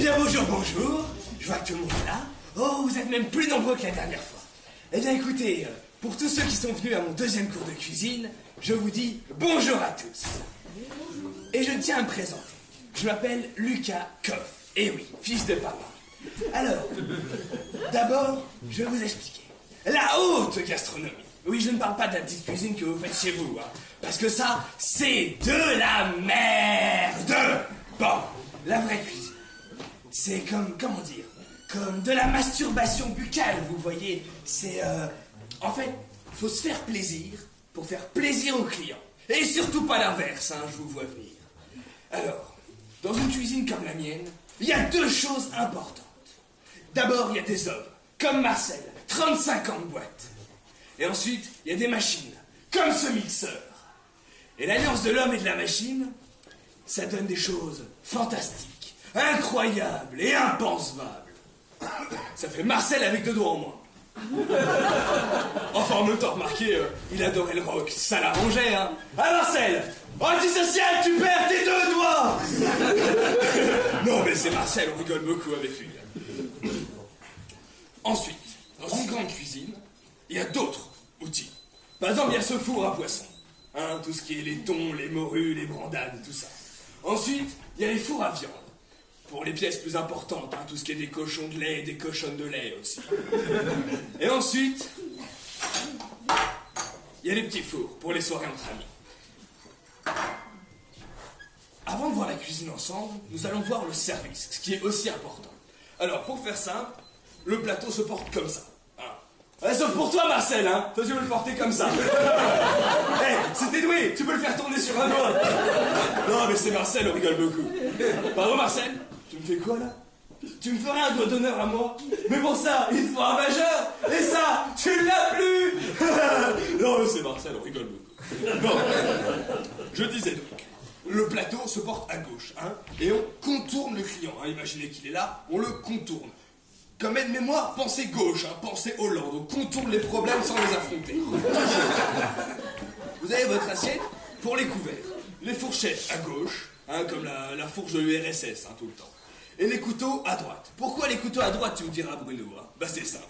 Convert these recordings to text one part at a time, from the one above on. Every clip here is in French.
bien bonjour, bonjour. Je vois que tout le monde est là. Oh, vous êtes même plus nombreux que la dernière fois. Eh bien écoutez, pour tous ceux qui sont venus à mon deuxième cours de cuisine, je vous dis bonjour à tous. Et je tiens à me présenter. Je m'appelle Lucas Koff. Eh oui, fils de papa. Alors, d'abord, je vais vous expliquer. La haute gastronomie. Oui, je ne parle pas de la petite cuisine que vous faites chez vous, hein, parce que ça, c'est de la merde. Bon, la vraie cuisine, c'est comment dire, comme de la masturbation buccale, vous voyez. C'est, en fait, faut se faire plaisir pour faire plaisir aux clients. Et surtout pas l'inverse, hein, je vous vois venir. Alors, dans une cuisine comme la mienne, il y a deux choses importantes. D'abord, il y a des hommes, comme Marcel, 35 ans de boîte. Et ensuite, il y a des machines, comme ce mixeur. Et l'alliance de l'homme et de la machine, ça donne des choses fantastiques, incroyables et impensables. Ça fait Marcel avec 2 doigts en moins. Enfin, en même temps, remarquez, il adorait le rock, ça l'arrangeait, hein. Ah, Marcel, antisocial, tu perds tes 2 doigts. Non, mais c'est Marcel, on rigole beaucoup avec lui. Ensuite, dans une grande cuisine, il y a d'autres outils. Par exemple, il y a ce four à poisson. Hein, tout ce qui est les thons, les morues, les brandades, tout ça. Ensuite, il y a les fours à viande. Pour les pièces plus importantes, hein, tout ce qui est des cochons de lait et des cochonnes de lait aussi. Et ensuite, il y a les petits fours pour les soirées entre amis. Avant de voir la cuisine ensemble, nous allons voir le service, ce qui est aussi important. Alors, pour faire simple, le plateau se porte comme ça. Sauf pour toi, Marcel, hein. Toi, tu veux le porter comme ça. Hey, c'était doué. Tu peux le faire tourner sur un doigt. Non, mais c'est Marcel, on rigole beaucoup. Pardon, Marcel. Tu me fais quoi, là? Tu me ferais un doigt d'honneur à moi? Mais pour ça, il faut un majeur. Et ça, tu ne l'as plus. Non, mais c'est Marcel, on rigole beaucoup. Bon, je disais donc, le plateau se porte à gauche, hein, et on contourne le client. Hein. Imaginez qu'il est là, on le contourne. Comme aide-mémoire, pensez gauche, hein, pensez Hollande. On contourne les problèmes sans les affronter. Vous avez votre assiette pour les couverts. Les fourchettes à gauche, hein, comme la fourche de l'URSS, hein, tout le temps. Et les couteaux à droite. Pourquoi les couteaux à droite, tu me diras, Bruno, hein? Bah c'est simple.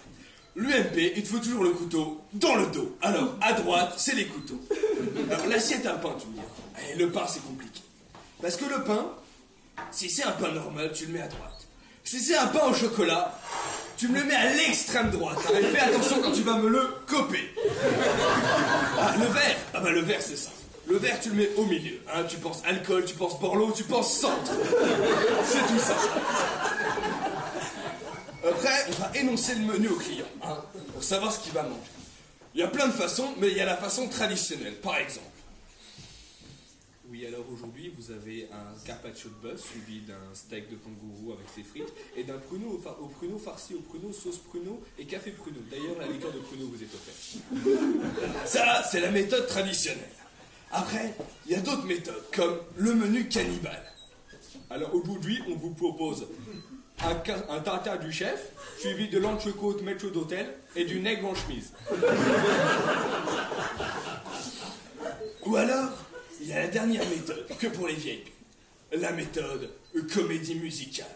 L'UMP, il te faut toujours le couteau dans le dos. Alors, à droite, c'est les couteaux. Alors, l'assiette à pain, tu me diras. Et le pain, c'est compliqué. Parce que le pain, si c'est un pain normal, tu le mets à droite. Si c'est un pain au chocolat, tu me le mets à l'extrême droite. Hein, et fais attention quand tu vas me le coper. Ah, le verre. Ah bah le verre, c'est ça. Le verre, tu le mets au milieu. Hein, tu penses alcool, tu penses Borloo, tu penses centre. C'est tout ça. Après, on va énoncer le menu au client, hein, pour savoir ce qu'il va manger. Il y a plein de façons, mais il y a la façon traditionnelle. Par exemple. Oui, alors aujourd'hui, vous avez un carpaccio de bœuf suivi d'un steak de kangourou avec ses frites et d'un pruneau au pruneau farci au pruneau, sauce pruneau et café pruneau. D'ailleurs, la liqueur de pruneau vous est offerte. Ça, c'est la méthode traditionnelle. Après, il y a d'autres méthodes, comme le menu cannibale. Alors aujourd'hui, on vous propose un tartare du chef, suivi de l'entrecôte maître d'hôtel et du nègre en chemise. Ou alors, il y a la dernière méthode, que pour les vieilles. La méthode comédie musicale.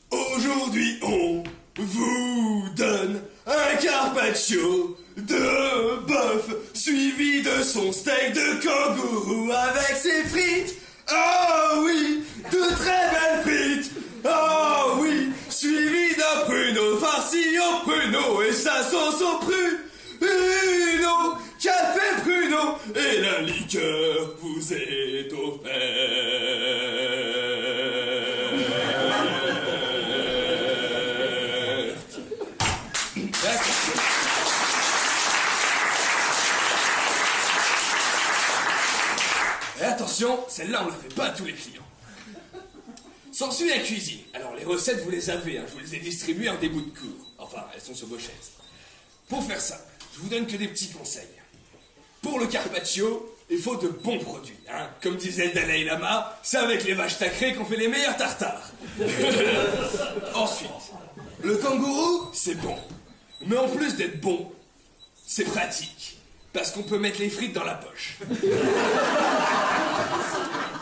Aujourd'hui, on vous donne un carpaccio de bœuf suivi de son steak de kangourou avec ses frites. Oh oui, de très belles frites. Oh oui, suivi d'un pruneau farci au pruneau et sa sauce au pruneau. Café pruneau et la liqueur vous est offerte. Et attention, celle-là on la fait pas à tous les clients. S'ensuit la cuisine. Alors les recettes vous les avez, hein, je vous les ai distribuées en début de cours. Enfin, elles sont sur vos chaises. Pour faire ça, je vous donne que des petits conseils. Pour le carpaccio, il faut de bons produits. Hein. Comme disait le Dalai Lama, c'est avec les vaches sacrées qu'on fait les meilleurs tartares. Ensuite, le kangourou, c'est bon. Mais en plus d'être bon, c'est pratique. Parce qu'on peut mettre les frites dans la poche.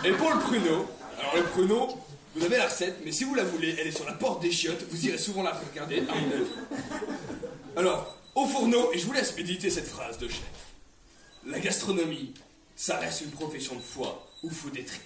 Et pour le pruneau, alors Alors le pruneau, vous avez la recette, mais si vous la voulez, elle est sur la porte des chiottes, vous irez souvent la regarder, à mon avis. Alors, au fourneau, et je vous laisse méditer cette phrase de chef. La gastronomie, ça reste une profession de foi, ou faut des tripes.